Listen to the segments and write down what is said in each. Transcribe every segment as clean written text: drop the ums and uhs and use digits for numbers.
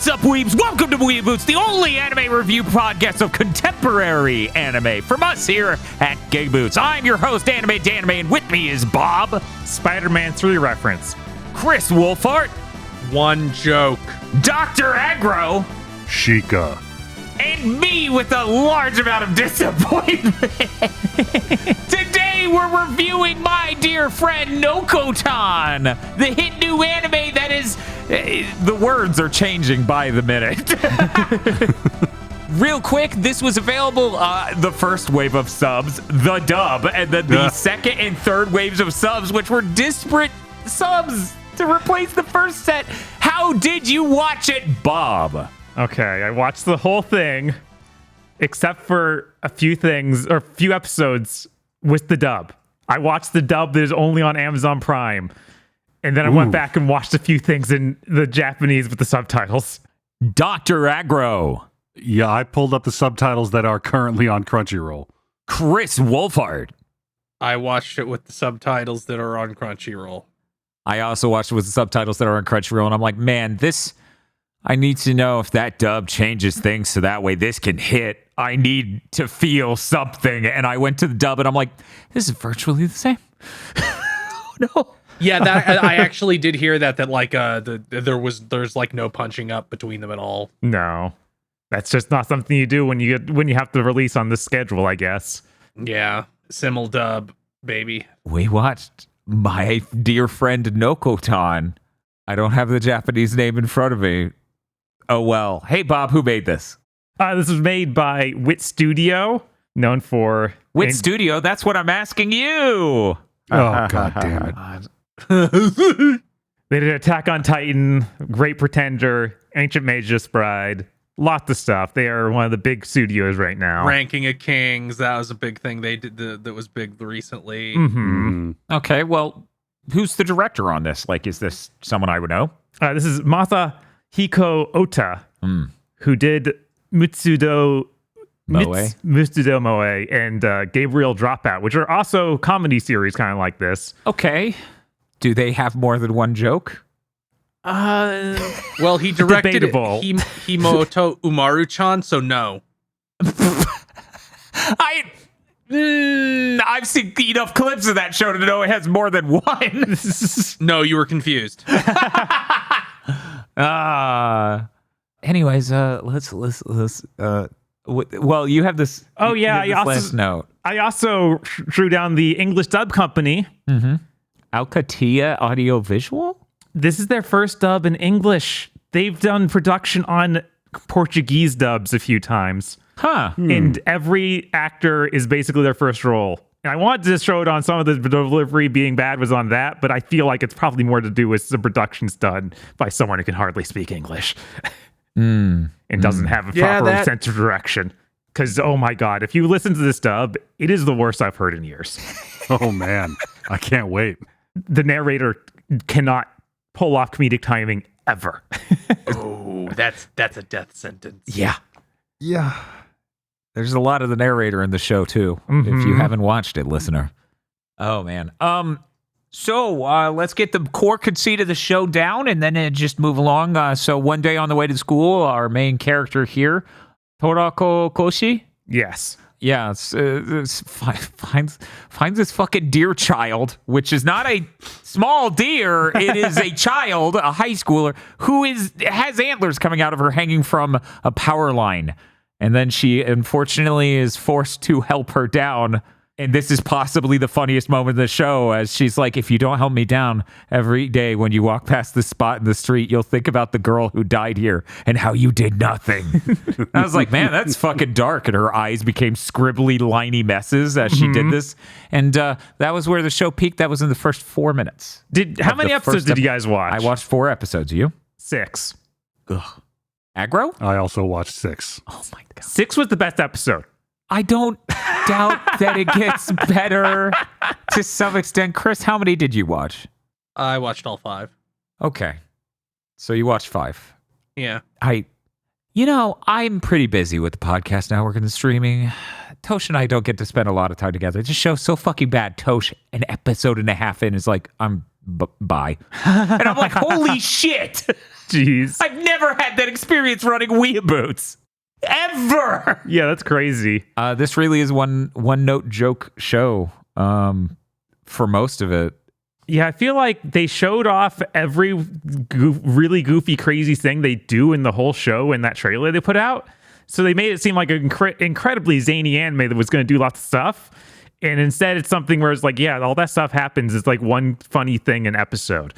What's up, weebs? Welcome to WeeaBoots, the only anime review podcast of contemporary anime from us here at GigaBoots. I'm your host, Anime Danime, and with me is Bob. Spider-Man 3 reference. Chris Wolfhart. One joke. Dr. Aggro. Sheikah. And me with a large amount of disappointment. Today we're reviewing My Deer Friend Nokotan, the hit new anime that is... the words are changing by the minute. Real quick, this was available, the first wave of subs, the dub, and then the second and third waves of subs, which were disparate subs to replace the first set. How did you watch it, Bob? Okay, I watched the whole thing, except for a few things, or a few episodes with the dub. I watched the dub that is only on Amazon Prime. And then I went back and watched a few things in the Japanese with the subtitles. Dr. Aggro. Yeah, I pulled up the subtitles that are currently on Crunchyroll. Chris Wolfhard. I watched it with the subtitles that are on Crunchyroll. I also watched it with the subtitles that are on Crunchyroll, and I'm like, man, I need to know if that dub changes things so that way this can hit. I need to feel something. And I went to the dub, and I'm like, this is virtually the same. Oh, no. Yeah, that I actually did hear that like there's like no punching up between them at all. No, that's just not something you do when you have to release on this schedule, I guess. Yeah, simul dub, baby. We watched My Deer Friend Nokotan. I don't have the Japanese name in front of me. Oh well. Hey Bob, who made this? This was made by Wit Studio, known for Wit Studio. That's what I'm asking you. Oh god damn it. They did Attack on Titan, Great Pretender, Ancient Magus Bride, lots of stuff. They are one of the big studios right now. Ranking of Kings, that was a big thing they did that was big recently. Okay, well, who's the director on this? Like, is this someone I would know? This is Masahiko Ota, who did Mutsudo Moe and Gabriel Dropout, which are also comedy series kind of like this. Okay. Do they have more than one joke? Well, he directed Himoto Umaru-chan, so no. I've seen enough clips of that show to know it has more than one. No, you were confused. Anyways, let's well, you have this. Oh yeah, last note. I also drew down the English dub company. Alcatia Audiovisual? This is their first dub in English. They've done production on Portuguese dubs a few times. And every actor is basically their first role. And I wanted to show it on some of the delivery being bad was on that, but I feel like it's probably more to do with the productions done by someone who can hardly speak English and doesn't have a proper sense of direction. Because, oh my God, if you listen to this dub, it is the worst I've heard in years. Oh man, I can't wait. The narrator cannot pull off comedic timing ever. Oh, that's a death sentence. Yeah. There's a lot of the narrator in the show too. If you haven't watched it, listener. Oh man. So let's get the core conceit of the show down, and then just move along. So one day on the way to school, our main character here, Torako Koshi. Yes. Yeah, finds this fucking deer child, which is not a small deer. It is a child, a high schooler, who has antlers coming out of her hanging from a power line. And then she, unfortunately, is forced to help her down. And this is possibly the funniest moment in the show, as she's like, if you don't help me down every day when you walk past this spot in the street, you'll think about the girl who died here and how you did nothing. I was like, man, that's fucking dark. And her eyes became scribbly, liney messes as she did this. And that was where the show peaked. That was in the first 4 minutes. How many episodes did you guys watch? I watched 4 episodes. You? 6. Ugh. Aggro? I also watched 6. Oh my God. 6 was the best episode. I don't doubt that it gets better to some extent. Chris, how many did you watch? I watched all 5. Okay. So you watched 5. Yeah. I'm pretty busy with the podcast network and the streaming. Tosh and I don't get to spend a lot of time together. This show's so fucking bad. Tosh, an episode and a half in, is like, bye. And I'm like, holy shit. Jeez. I've never had that experience running WeeaBoots. Ever. Yeah, that's crazy. This really is one note joke show for most of it. Yeah, I feel like they showed off every really goofy, crazy thing they do in the whole show in that trailer they put out. So they made it seem like an incredibly zany anime that was going to do lots of stuff. And instead, it's something where it's like, yeah, all that stuff happens. It's like one funny thing an episode.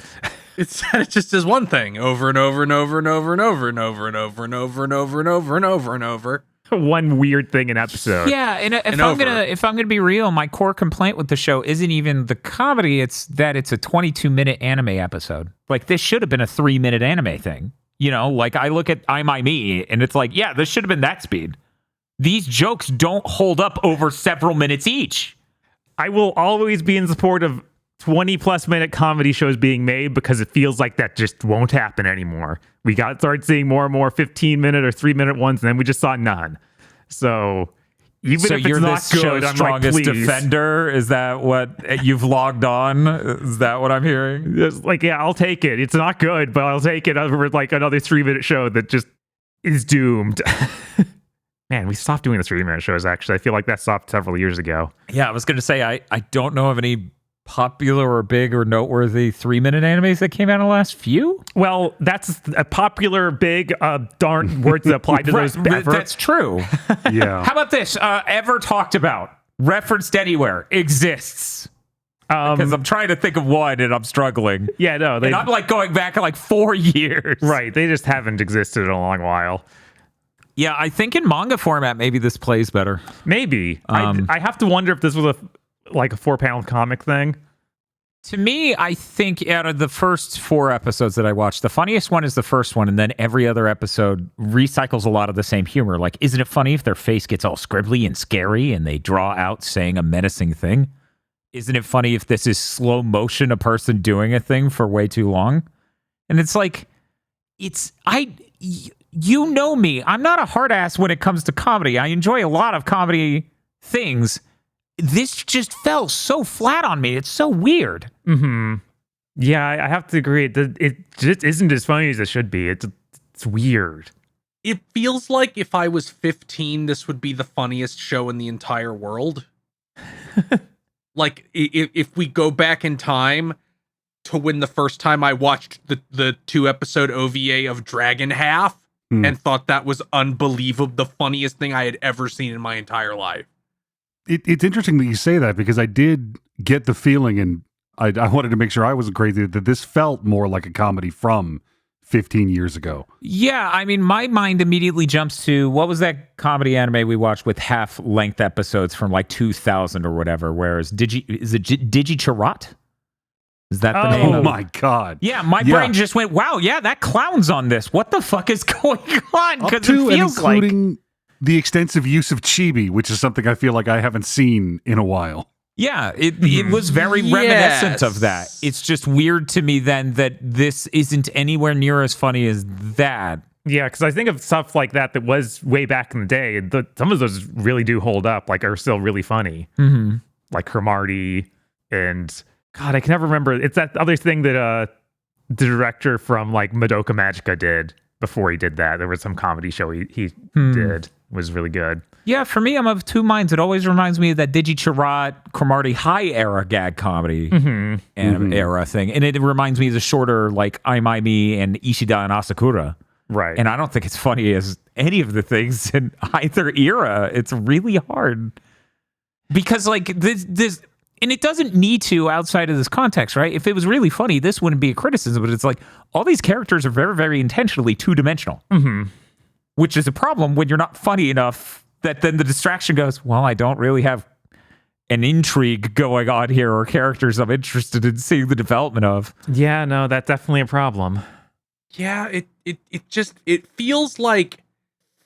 It just does one thing over and over and over and over and over and over and over and over and over and over and over and over. One weird thing an episode. Yeah, and if I'm gonna be real, my core complaint with the show isn't even the comedy; it's that it's a 22-minute anime episode. Like this should have been a 3-minute anime thing. You know, like I look at I'm I Me, and it's like, yeah, this should have been that speed. These jokes don't hold up over several minutes each. I will always be in support of 20+ minute comedy shows being made because it feels like that just won't happen anymore. We started seeing more and more 15-minute or 3-minute ones, and then we just saw none. So even if you're it's not this good, show's I'm like, strongest please. defender. Is that what you've logged on? Is that what I'm hearing? It's like, yeah, I'll take it. It's not good, but I'll take it over like another 3-minute show that just is doomed. Man, we stopped doing the 3-minute shows, actually. I feel like that stopped several years ago. Yeah, I was going to say, I don't know of any popular or big or noteworthy 3-minute animes that came out in the last few. Well, that's a popular, big, darn words that apply to those ever. That's true. Yeah. How about this? Ever talked about, referenced anywhere, exists. Because I'm trying to think of one and I'm struggling. Yeah, no. And I'm like going back like 4 years. Right, they just haven't existed in a long while. Yeah, I think in manga format, maybe this plays better. Maybe. I have to wonder if this was a 4-panel comic thing. To me, I think out of the first 4 episodes that I watched, the funniest one is the first one, and then every other episode recycles a lot of the same humor. Like, isn't it funny if their face gets all scribbly and scary and they draw out saying a menacing thing? Isn't it funny if this is slow motion, a person doing a thing for way too long? And it's like, you know me. I'm not a hard ass when it comes to comedy. I enjoy a lot of comedy things. This just fell so flat on me. It's so weird. Mm-hmm. Yeah, I have to agree. It just isn't as funny as it should be. It's weird. It feels like if I was 15, this would be the funniest show in the entire world. Like, if we go back in time to when the first time I watched the 2-episode OVA of Dragon Half and thought that was unbelievable, the funniest thing I had ever seen in my entire life. It's interesting that you say that because I did get the feeling, and I wanted to make sure I wasn't crazy, that this felt more like a comedy from 15 years ago. Yeah, I mean, my mind immediately jumps to, what was that comedy anime we watched with half-length episodes from like 2000 or whatever, whereas Digicharat? Is that the name? Oh my God. Yeah, my brain just went, wow, yeah, that clown's on this. What the fuck is going on? Because it feels including the extensive use of chibi, which is something I feel like I haven't seen in a while. Yeah, it was very reminiscent of that. It's just weird to me then that this isn't anywhere near as funny as that. Yeah, because I think of stuff like that was way back in the day. Some of those really do hold up, like are still really funny. Mm-hmm. Like Cromartie and, God, I can never remember. It's that other thing that the director from like Madoka Magica did before he did that. There was some comedy show he did. It was really good. Yeah, for me, I'm of two minds. It always reminds me of that Digicharat, Cromartie high era gag comedy era thing. And it reminds me of the shorter, like, I, My, Me, and Ishida and Asakura. Right. And I don't think it's funny as any of the things in either era. It's really hard. Because, like, this, and it doesn't need to outside of this context, right? If it was really funny, this wouldn't be a criticism. But it's like, all these characters are very, very intentionally two-dimensional. Mm-hmm. Which is a problem when you're not funny enough that then the distraction goes, well, I don't really have an intrigue going on here or characters I'm interested in seeing the development of. Yeah, no, that's definitely a problem. Yeah, it feels like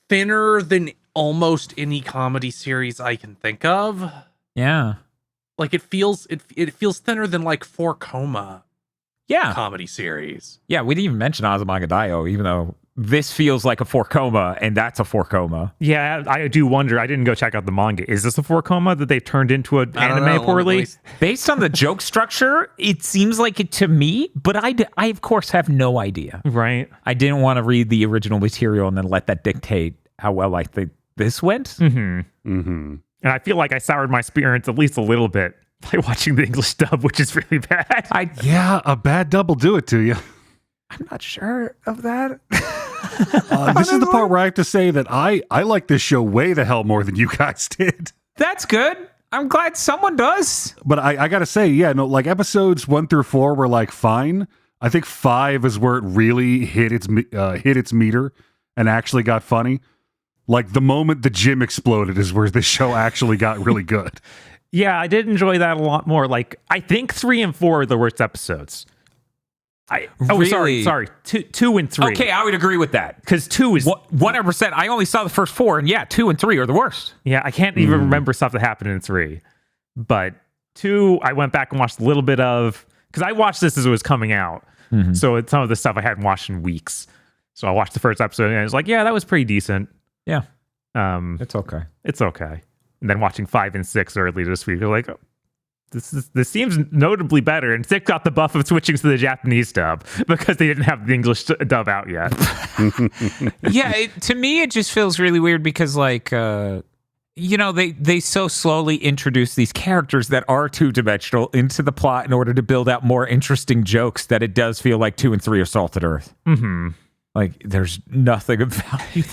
thinner than almost any comedy series I can think of. Yeah. Like it feels thinner than like 4 Coma comedy series. Yeah, we didn't even mention Azumanga Daioh, even though this feels like a 4-coma, and that's a 4-coma. Yeah, I do wonder. I didn't go check out the manga. Is this a 4-coma that they've turned into an anime poorly? Based on the joke structure, it seems like it to me, but I of course have no idea. Right. I didn't want to read the original material and then let that dictate how well I think this went. Mm-hmm. Mm-hmm. And I feel like I soured my experience at least a little bit by watching the English dub, which is really bad. Yeah, a bad dub will do it to you. I'm not sure of that. This is the part where I have to say that I like this show way the hell more than you guys did. That's good. I'm glad someone does. But I gotta say, yeah, no, like episodes 1 through 4 were like fine. I think 5 is where it really hit its meter and actually got funny. Like the moment the gym exploded is where this show actually got really good. Yeah, I did enjoy that a lot more. Like I think 3 and 4 are the worst episodes. Really? Sorry. 2 and 3. Okay, I would agree with that. Because 2 is 100%. I only saw the first 4, and yeah, 2 and 3 are the worst. Yeah, I can't even remember stuff that happened in 3. But 2, I went back and watched a little bit of, because I watched this as it was coming out. Mm-hmm. So it's some of the stuff I hadn't watched in weeks. So I watched the first episode and I was like, yeah, that was pretty decent. Yeah. It's okay. It's okay. And then watching 5 and 6 early this week, you're like, oh, this seems notably better. And 6 got the buff of switching to the Japanese dub because they didn't have the English dub out yet. Yeah, to me, it just feels really weird because, like, they so slowly introduce these characters that are two-dimensional into the plot in order to build out more interesting jokes that it does feel like 2 and 3 are salted earth. Mm-hmm. Like, there's nothing of value.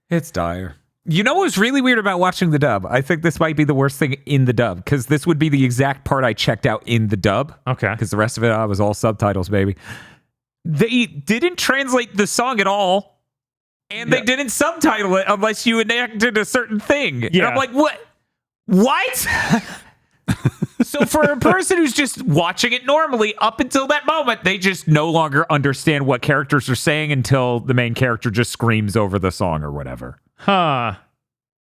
It's dire. You know what was really weird about watching the dub? I think this might be the worst thing in the dub, because this would be the exact part I checked out in the dub. Okay. Because the rest of it, I was all subtitles, baby. They didn't translate the song at all, and they didn't subtitle it unless you enacted a certain thing. Yeah. And I'm like, what? What? So for a person who's just watching it normally, up until that moment, they just no longer understand what characters are saying until the main character just screams over the song or whatever. Huh.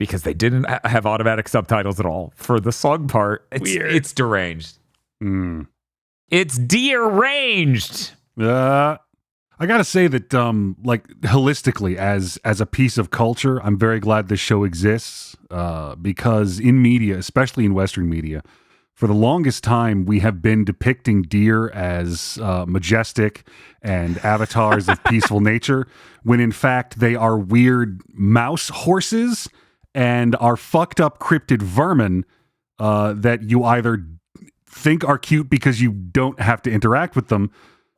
Because they didn't have automatic subtitles at all for the song part. Weird. It's deranged. It's deranged. I gotta say that, like holistically, as a piece of culture, I'm very glad this show exists. Because in media, especially in Western media, for the longest time, we have been depicting deer as majestic and avatars of peaceful nature, when in fact they are weird mouse horses and are fucked up cryptid vermin that you either think are cute because you don't have to interact with them,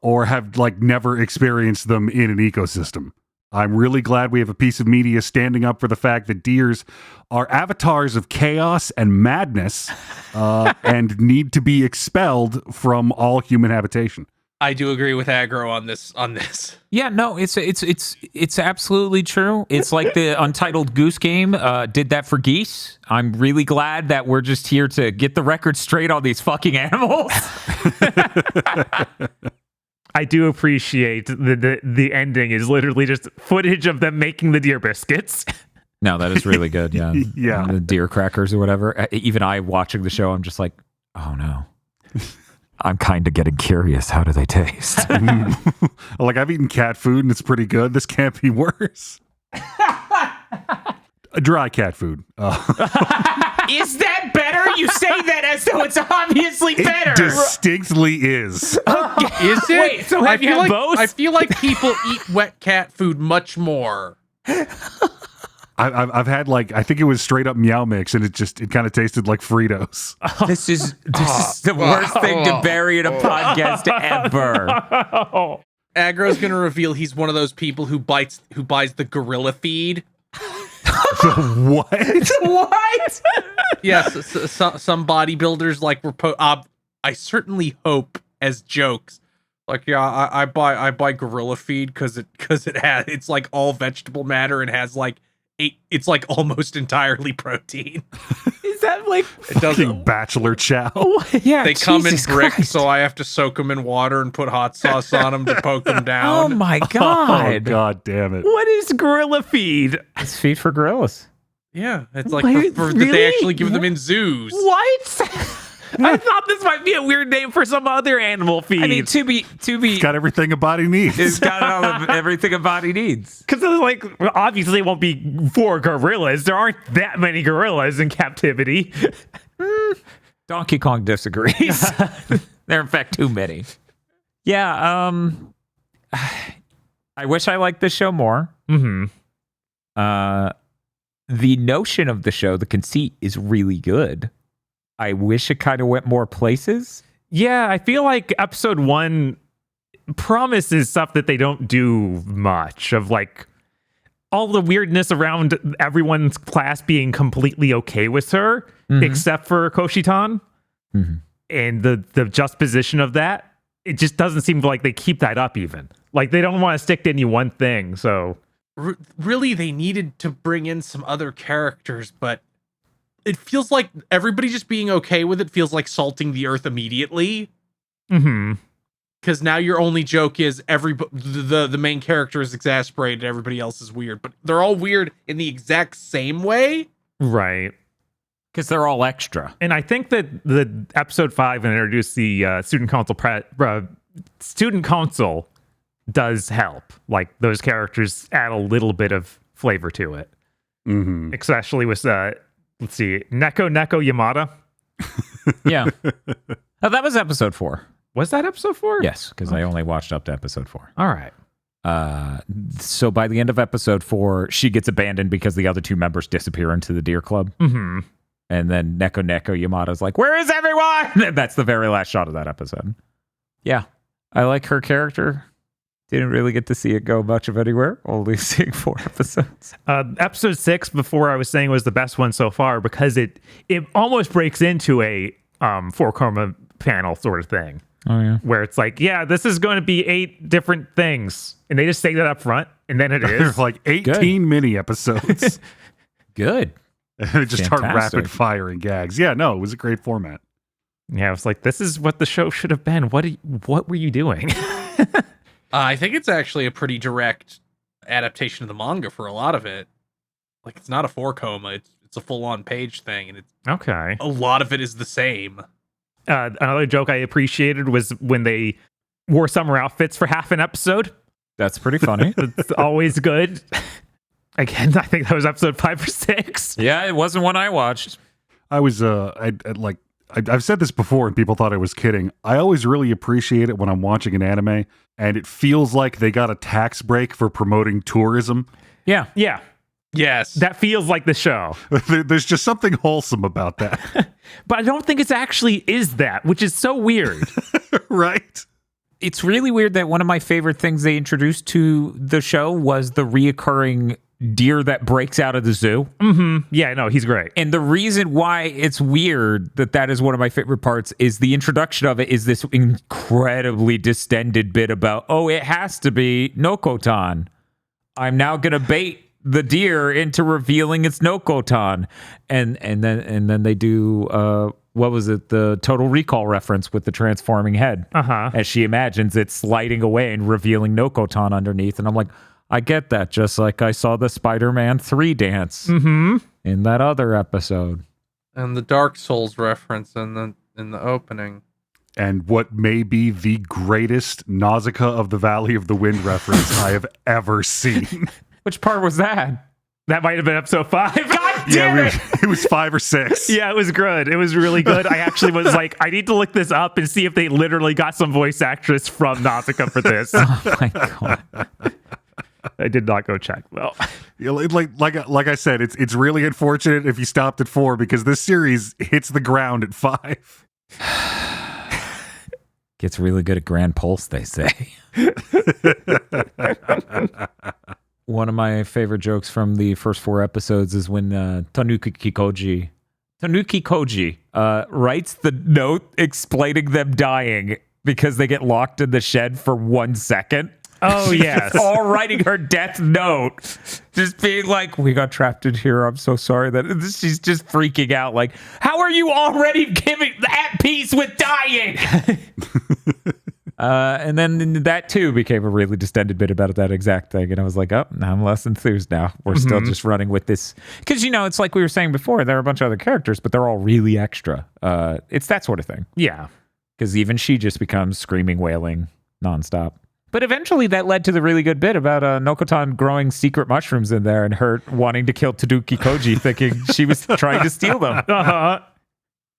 or have like never experienced them in an ecosystem. I'm really glad we have a piece of media standing up for the fact that deers are avatars of chaos and madness and need to be expelled from all human habitation. I do agree with Aggro on this. Yeah, no, it's absolutely true. It's like the Untitled Goose Game did that for geese. I'm really glad that we're just here to get the record straight on these fucking animals. I do appreciate the ending is literally just footage of them making the deer biscuits. No, that is really good. Yeah. Yeah. The deer crackers or whatever. Even I watching the show, I'm just like, oh no. I'm kind of getting curious. How do they taste? Like, I've eaten cat food and it's pretty good. This can't be worse. Dry cat food. Is that better? You say that as though it's obviously better. It distinctly is. Is it? Wait, so have you had both? I feel like people eat wet cat food much more. I've had, like, I think it was straight up Meow Mix, and it kind of tasted like Fritos. This is the worst thing to bury in a podcast ever. Aggro's gonna reveal he's one of those people who buys the gorilla feed. What? What? Yes, some bodybuilders like I certainly hope as jokes. Like, yeah, I buy gorilla feed because it's like all vegetable matter and has like it's like almost entirely protein. Is that like it fucking bachelor chow? Yeah, they come in Jesus bricks, Christ. so I have to soak them in water and put hot sauce on them to poke them down. Oh my god! Oh god damn it! What is gorilla feed? It's feed for gorillas. Yeah, it's like Wait, they really? actually give them in zoos. What? I thought this might be a weird name for some other animal feed. I mean, to be, It's got everything a body needs. it's got everything a body needs. because like obviously it won't be 4 gorillas. There aren't that many gorillas in captivity. Donkey Kong disagrees. There are, in fact, too many. Yeah, I wish I liked this show more. Mm-hmm. The notion of the show, the conceit, is really good. I wish it kind of went more places. Yeah, I feel like episode 1 promises stuff that they don't do much of, like all the weirdness around everyone's class being completely okay with her, except for Koshitan. And the juxtaposition of that, it just doesn't seem like they keep that up even. Like they don't want to stick to any one thing, so... Really, they needed to bring in some other characters, but it feels like everybody just being okay with it feels like salting the earth immediately. Mm-hmm. Because now your only joke is the main character is exasperated, everybody else is weird, but they're all weird in the exact same way. Right. Because they're all extra. And I think that the episode 5 and introduced the student council does help. Like those characters add a little bit of flavor to it. Mm-hmm. Especially with let's see, Neko Yamada. Yeah. Oh, that was episode 4. Was that episode 4? Yes, because I only watched up to episode 4. All right. So by the end of episode 4, she gets abandoned because the other 2 members disappear into the Deer Club. Mm-hmm. And then Neko Yamada's like, "Where is everyone?" And that's the very last shot of that episode. Yeah. I like her character. Didn't really get to see it go much of anywhere, only seeing 4 episodes. Episode 6, before I was saying, was the best one so far because it almost breaks into a 4-coma panel sort of thing. Oh, yeah. Where it's like, yeah, this is going to be 8 different things. And they just say that up front, and then it is. There's like 18 mini episodes. Good. Just start rapid firing gags. Yeah, no, it was a great format. Yeah, it's like, this is what the show should have been. What were you doing? I think it's actually a pretty direct adaptation of the manga for a lot of it. Like, it's not a 4-coma, it's a full-on page thing, and it's Okay. a lot of it is the same. Another joke I appreciated was when they wore summer outfits for half an episode. That's pretty funny. It's always good. Again, I think that was episode 5 or 6. Yeah, it wasn't one I watched. I was I've said this before and people thought I was kidding. I always really appreciate it when I'm watching an anime and it feels like they got a tax break for promoting tourism. Yeah. Yeah. Yes. That feels like the show. There's just something wholesome about that. But I don't think it's actually is that, which is so weird. Right? It's really weird that one of my favorite things they introduced to the show was the reoccurring deer that breaks out of the zoo. Mm-hmm. Yeah, no, he's great. And the reason why it's weird that is one of my favorite parts is the introduction of it is this incredibly distended bit about, oh, it has to be Nokotan. I'm now going to bait the deer into revealing it's Nokotan. And then they do, what was it? The Total Recall reference with the transforming head. Uh-huh. As she imagines it sliding away and revealing Nokotan underneath. And I'm like, I get that, just like I saw the Spider-Man 3 dance in that other episode. And the Dark Souls reference in the opening. And what may be the greatest Nausicaa of the Valley of the Wind reference I have ever seen. Which part was that? That might have been episode 5. God damn it! It was 5 or 6. Yeah, it was good. It was really good. I actually was like, I need to look this up and see if they literally got some voice actress from Nausicaa for this. Oh my God. I did not go check though. Yeah, like I said, it's really unfortunate if you stopped at 4 because this series hits the ground at 5. Gets really good at Grand Pulse, they say. One of my favorite jokes from the first 4 episodes is when Tanuki Koji writes the note explaining them dying because they get locked in the shed for 1 second. Oh, yes. All writing her death note. Just being like, we got trapped in here. I'm so sorry that she's just freaking out. Like, how are you already at peace with dying? And then that too became a really distended bit about that exact thing. And I was like, oh, I'm less enthused now. We're still just running with this. Because, it's like we were saying before, there are a bunch of other characters, but they're all really extra. It's that sort of thing. Yeah. Because even she just becomes screaming, wailing nonstop. But eventually that led to the really good bit about Nokotan growing secret mushrooms in there and her wanting to kill Taduki Koji, thinking she was trying to steal them.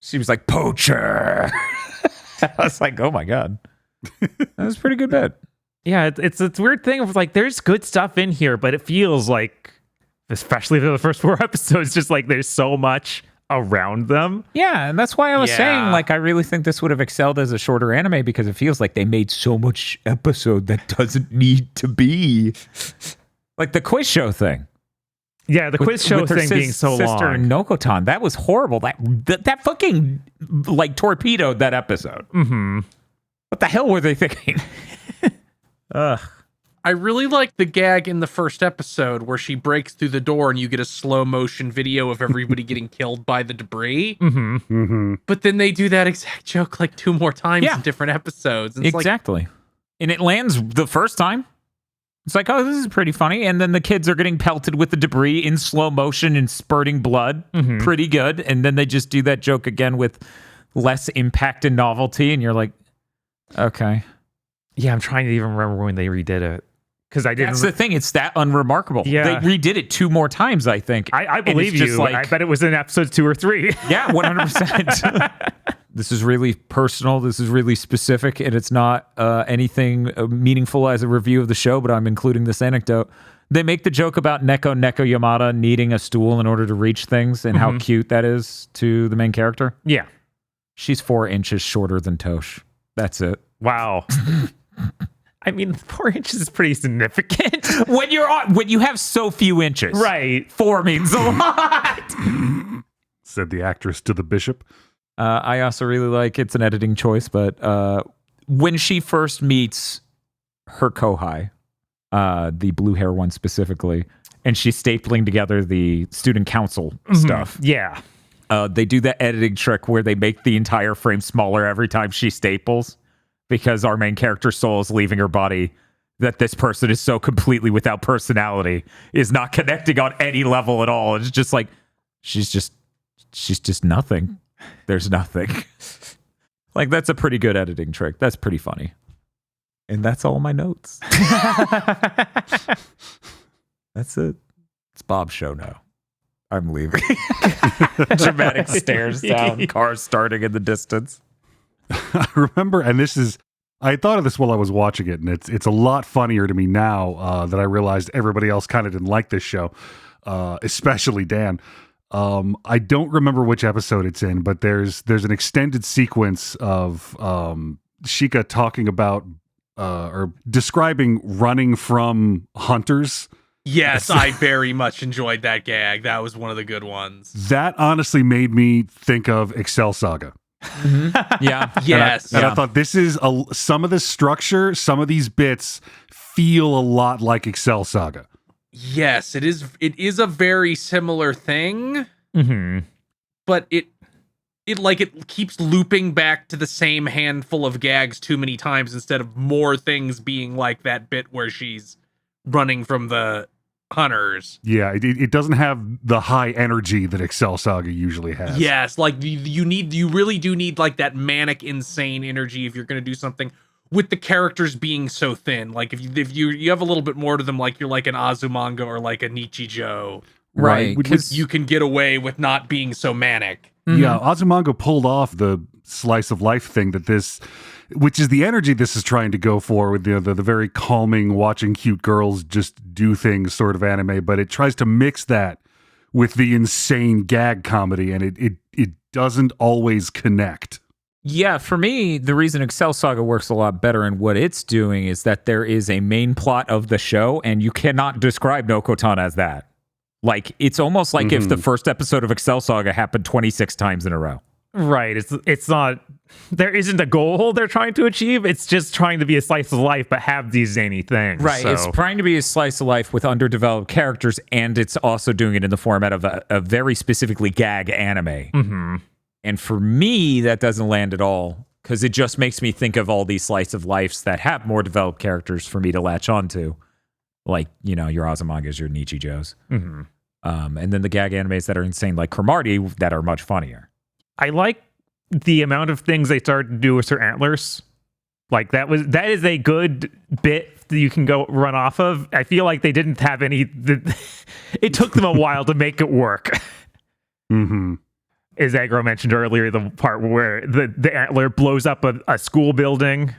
She was like, poacher. I was like, oh my God. That was a pretty good bit. Yeah, it's a weird thing of like, there's good stuff in here, but it feels like, especially for the first 4 episodes, just like there's so much around them. Yeah, and that's why I was saying, like, I really think this would have excelled as a shorter anime because it feels like they made so much episode that doesn't need to be. Like the quiz show thing. Yeah, the quiz show thing being so sister long. Nokotan, that was horrible. That fucking, like, torpedoed that episode. Mm-hmm. What the hell were they thinking? Ugh. I really like the gag in the first episode where she breaks through the door and you get a slow motion video of everybody getting killed by the debris. Mm-hmm. Mm-hmm. But then they do that exact joke like 2 more times in different episodes. And it's exactly. And it lands the first time. It's like, oh, this is pretty funny. And then the kids are getting pelted with the debris in slow motion and spurting blood. Mm-hmm. Pretty good. And then they just do that joke again with less impact and novelty. And you're like, okay. Yeah, I'm trying to even remember when they redid it. Because I didn't. That's the thing. It's that unremarkable. Yeah. They redid it 2 more times, I think. I believe you. Like, I bet it was in episodes 2 or 3. Yeah, 100%. This is really personal. This is really specific. And it's not anything meaningful as a review of the show, but I'm including this anecdote. They make the joke about Neko Yamada needing a stool in order to reach things and how cute that is to the main character. Yeah. She's 4 inches shorter than Tosh. That's it. Wow. I mean, 4 inches is pretty significant. When you have so few inches. Right. 4 means a lot. Said the actress to the bishop. I also really like, it's an editing choice, but when she first meets her kohai, the blue hair one specifically, and she's stapling together the student council stuff. Yeah. They do that editing trick where they make the entire frame smaller every time she staples because our main character's soul is leaving her body, that this person is so completely without personality, is not connecting on any level at all. It's just like, she's just nothing. There's nothing. Like, that's a pretty good editing trick. That's pretty funny. And that's all my notes. That's it. It's Bob's show now. I'm leaving. Dramatic stares down, cars starting in the distance. I remember, and I thought of this while I was watching it, and it's a lot funnier to me now that I realized everybody else kind of didn't like this show, especially Dan. I don't remember which episode it's in, but there's an extended sequence of Shika talking about or describing running from hunters. Yes, I very much enjoyed that gag. That was one of the good ones. That honestly made me think of Excel Saga. Yeah. Yes. And I thought this is some of the structure, some of these bits feel a lot like Excel Saga. Yes, it is. It is a very similar thing, but it keeps looping back to the same handful of gags too many times instead of more things being like that bit where she's running from the hunters. Yeah, it doesn't have the high energy that Excel Saga usually has. Yes, like you really do need like that manic, insane energy if you're going to do something. With the characters being so thin, like if you have a little bit more to them, like you're like an Azumanga or like a Nichijou, Right? Because you can get away with not being so manic. Yeah, Azumanga pulled off the slice of life thing which is the energy this is trying to go for with the very calming, watching cute girls just do things sort of anime, but it tries to mix that with the insane gag comedy, and it doesn't always connect. Yeah, for me, the reason Excel Saga works a lot better in what it's doing is that there is a main plot of the show, and you cannot describe Nokotan as that. Like, it's almost like if the first episode of Excel Saga happened 26 times in a row. Right. It's not, there isn't a goal they're trying to achieve. It's just trying to be a slice of life, but have these zany things. Right. So. It's trying to be a slice of life with underdeveloped characters, and it's also doing it in the format of a very specifically gag anime. And for me, that doesn't land at all because it just makes me think of all these slice of lives that have more developed characters for me to latch onto, like, you know, your Azumagas, your Nichijos. Mm-hmm. And then the gag animes that are insane, like Cromartie, that are much funnier. I like the amount of things they started to do with her antlers. Like that is a good bit that you can go run off of. I feel like they didn't have any. It took them a while to make it work. Mm-hmm. As Agro mentioned earlier, the part where the antler blows up a school building.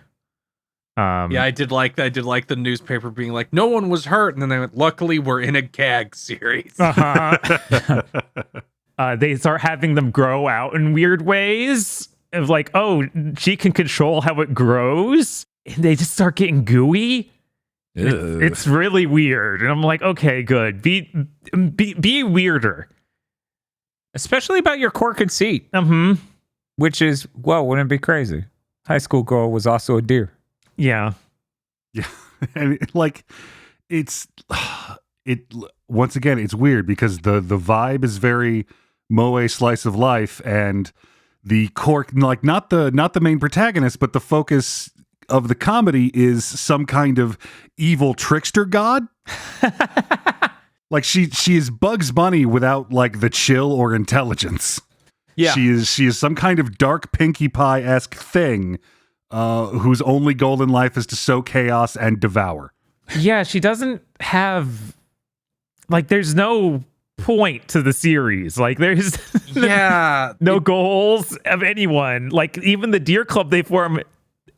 Yeah, I did like the newspaper being like, no one was hurt, and then they went, luckily we're in a gag series. Uh-huh. They start having them grow out in weird ways. Of like, oh, she can control how it grows, and they just start getting gooey. It's really weird, and I'm like, okay, good. Be weirder, especially about your core conceit. Which is, well, wouldn't it be crazy? High school girl was also a deer. Yeah. And once again, it's weird because the vibe is very moe slice of life, and the core, like not the main protagonist, but the focus of the comedy is some kind of evil trickster god. Like she is Bugs Bunny without like the chill or intelligence. Yeah, she is some kind of dark Pinkie Pie-esque thing whose only goal in life is to sow chaos and devour. Yeah, she doesn't have, like, there's no point to the series. Like, there's no goals of anyone. Like, even the Deer Club they form,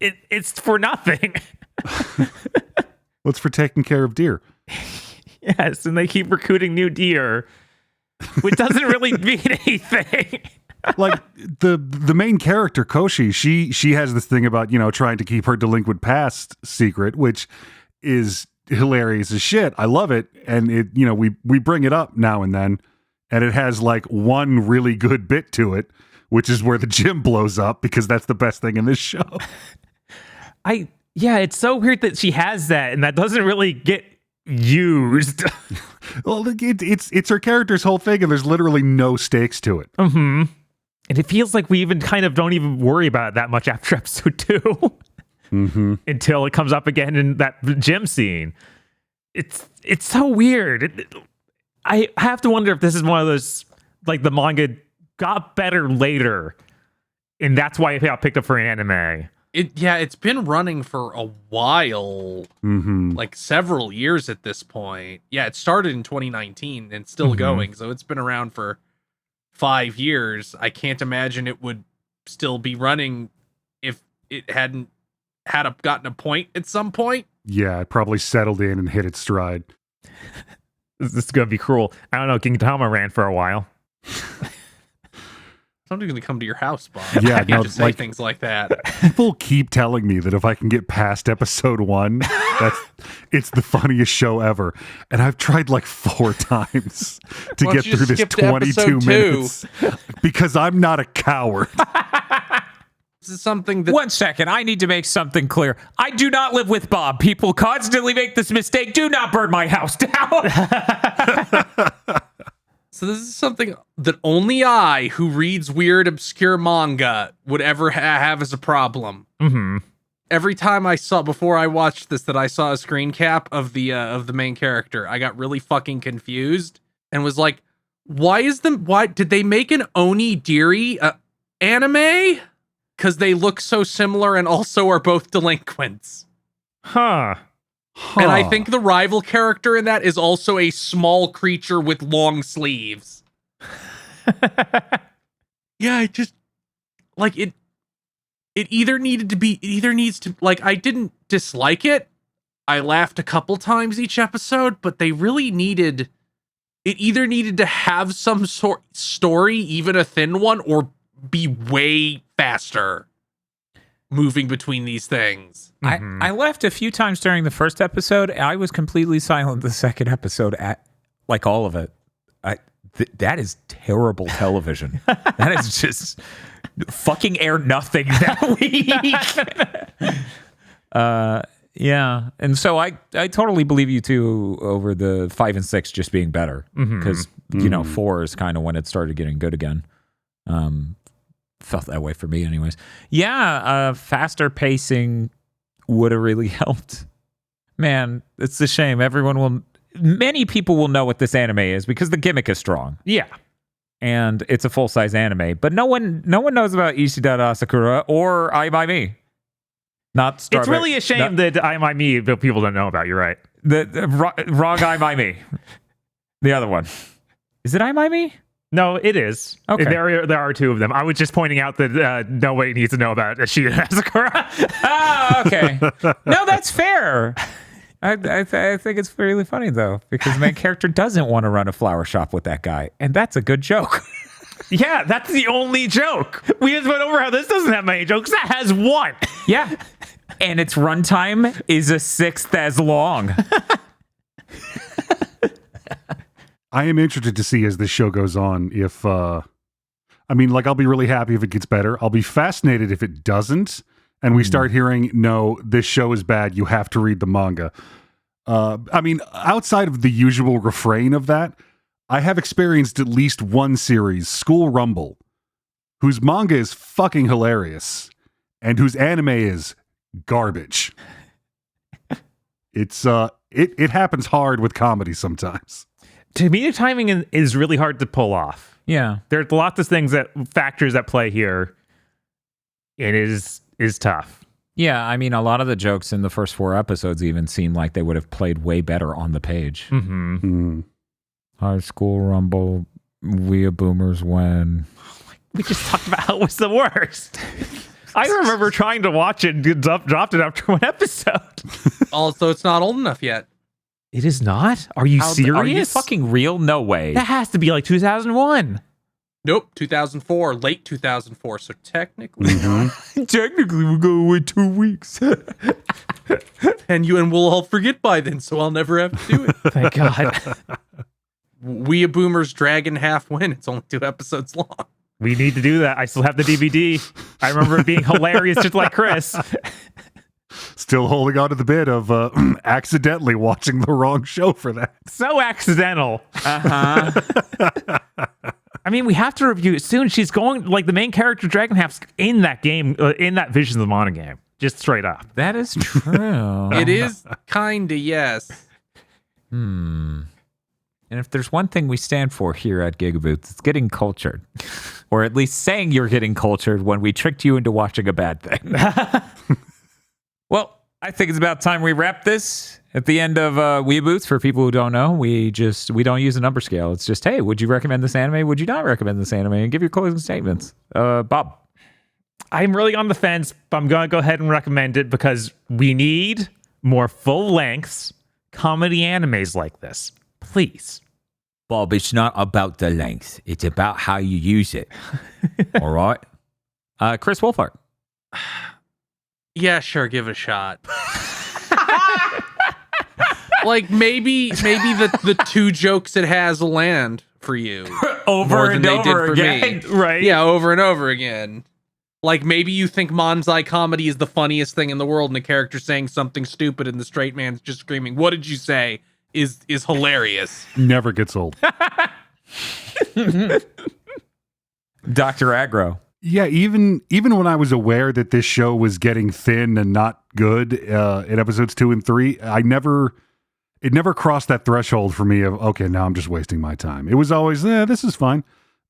it's for nothing. Well, it's for taking care of deer. Yes, and they keep recruiting new deer, which doesn't really mean anything. Like the main character Koshi, she has this thing about, you know, trying to keep her delinquent past secret, which is hilarious as shit. I love it, and it, you know, we bring it up now and then, and it has like one really good bit to it, which is where the gym blows up, because that's the best thing in this show. It's so weird that she has that, and that doesn't really get used. Well, it's her character's whole thing, and there's literally no stakes to it. Mm-hmm. And it feels like we even kind of don't even worry about it that much after episode 2. Mm-hmm. Until it comes up again in that gym scene. It's so weird. I have to wonder if this is one of those, like, the manga got better later, and that's why it got picked up for an anime. It's been running for a while, like several years at this point. Yeah, it started in 2019 and it's still going, so it's been around for 5 years. I can't imagine it would still be running if it hadn't gotten a point at some point. Yeah, it probably settled in and hit its stride. This is gonna be cruel. I don't know. Gintama ran for a while. Somebody's gonna come to your house, Bob. Yeah, you can't just say things like that. People keep telling me that if I can get past episode 1, it's the funniest show ever. And I've tried like 4 times to get through this 22 minutes because I'm not a coward. This is something that... 1 second, I need to make something clear. I do not live with Bob. People constantly make this mistake. Do not burn my house down. So this is something that only I, who reads weird, obscure manga, would ever have as a problem. Every time before I watched this, that I saw a screen cap of the main character, I got really fucking confused and was like, why did they make an Onigiri anime? Because they look so similar and also are both delinquents. Huh. And I think the rival character in that is also a small creature with long sleeves. Yeah, I just like it. It either needs to, like, I didn't dislike it. I laughed a couple times each episode, but they really needed to have some sort story, even a thin one, or be way faster moving between these things. I laughed a few times during the first episode. I was completely silent the second episode, at like all of it. That is terrible television. That is just fucking air nothing that week. Yeah, and so I totally believe you too over the 5 and 6 just being better, because you know 4 is kind of when it started getting good again. felt that way for me anyways. Yeah, faster pacing would have really helped. Man, it's a shame. Many people will know what this anime is because the gimmick is strong. Yeah. And it's a full-size anime. But no one knows about Ishidara Asakura or I by Me. It's really a shame that I by Me, but people don't know about. You're right. The wrong I by Me. The other one. Is it I by Me? No, it is. Okay. There are two of them. I was just pointing out that nobody needs to know about Ishida Asakura. Oh, okay. No, that's fair. I think it's really funny, though, because the main character doesn't want to run a flower shop with that guy. And that's a good joke. Yeah, that's the only joke. We just went over how this doesn't have many jokes. That has one. Yeah. And its runtime is a sixth as long. I am interested to see as this show goes on if, I'll be really happy if it gets better. I'll be fascinated if it doesn't, and we start hearing, no, this show is bad, you have to read the manga. Outside of the usual refrain of that, I have experienced at least one series, School Rumble, whose manga is fucking hilarious, and whose anime is garbage. It happens hard with comedy sometimes. Comedic timing is really hard to pull off. Yeah. There's lots of factors that play here. It is tough. Yeah, I mean, a lot of the jokes in the first 4 episodes even seem like they would have played way better on the page. Mm-hmm. High School Rumble, WeeaBoomers win. We just talked about how it was the worst. I remember trying to watch it and dropped it after 1 episode. Also, it's not old enough yet. It is not? Are you serious? Are you fucking real? No way. That has to be like 2001. Nope, 2004, late 2004. So technically, Technically, we'll go away 2 weeks. and we'll all forget by then, so I'll never have to do it. Thank God. WeeaBoomers Dragon Half Win. It's only 2 episodes long. We need to do that. I still have the DVD. I remember it being hilarious, just like Chris. Still holding on to the bit of accidentally watching the wrong show for that. So accidental. Uh-huh. I mean, we have to review it soon. She's going, like, the main character, Dragon Half's in that game, in that Visions of the Mana game. Just straight up. That is true. It is kinda, yes. And if there's one thing we stand for here at GigaBoots, it's getting cultured. Or at least saying you're getting cultured when we tricked you into watching a bad thing. Well, I think it's about time we wrap this. At the end of WeeaBoots, for people who don't know, we don't use a number scale. It's just, hey, would you recommend this anime? Would you not recommend this anime? And give your closing statements. Bob. I'm really on the fence, but I'm going to go ahead and recommend it because we need more full-length comedy animes like this. Please. Bob, it's not about the length. It's about how you use it. All right? Chris Wolfhart. Yeah, sure, give it a shot. Like maybe the 2 jokes it has will land for you Over and over again. Right? Yeah, over and over again. Like maybe you think Manzai comedy is the funniest thing in the world, and the character saying something stupid and the straight man's just screaming, "What did you say?" is hilarious. Never gets old. Dr. Aggro. Yeah, even when I was aware that this show was getting thin and not good in episodes 2 and 3, it never crossed that threshold for me of, okay, now I'm just wasting my time. It was always, this is fine.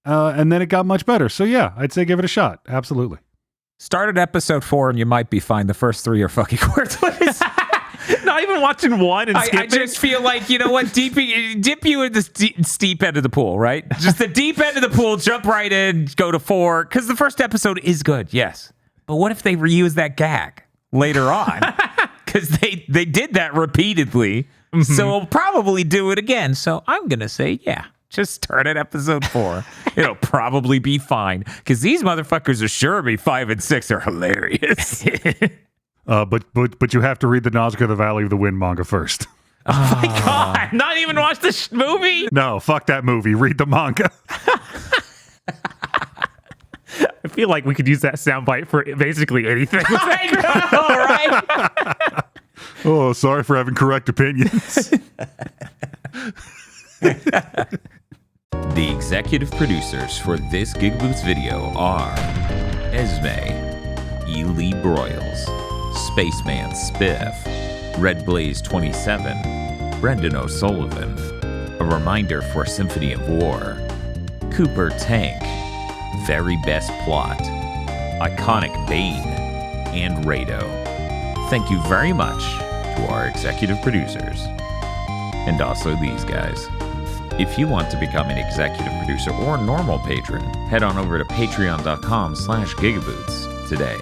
And then it got much better. So yeah, I'd say give it a shot. Absolutely. Start at episode 4 and you might be fine. The first 3 are fucking worthless. Not even watching 1 and skipping. I just feel like, you know what? Dip you in the steep end of the pool, right? Just the deep end of the pool, jump right in, go to 4. Because the first episode is good, yes. But what if they reuse that gag later on? Because they did that repeatedly. Mm-hmm. So we'll probably do it again. So I'm going to say, yeah, just start at episode 4. It'll probably be fine. Because these motherfuckers assure me 5 and 6 are hilarious. But you have to read the Nausicaa the Valley of the Wind manga first. Oh my God. Not even watch this movie? No, fuck that movie. Read the manga. I feel like we could use that soundbite for basically anything. I know, right? Oh, sorry for having correct opinions. The executive producers for this GigaBoots video are Esme, Ely Broyles, Spaceman Spiff, Red Blaze 27, Brendan O'Sullivan, A Reminder for Symphony of War, Cooper Tank, Very Best Plot, Iconic Bane, and Rado. Thank you very much to our executive producers. And also these guys. If you want to become an executive producer or normal patron, head on over to patreon.com/GigaBoots today.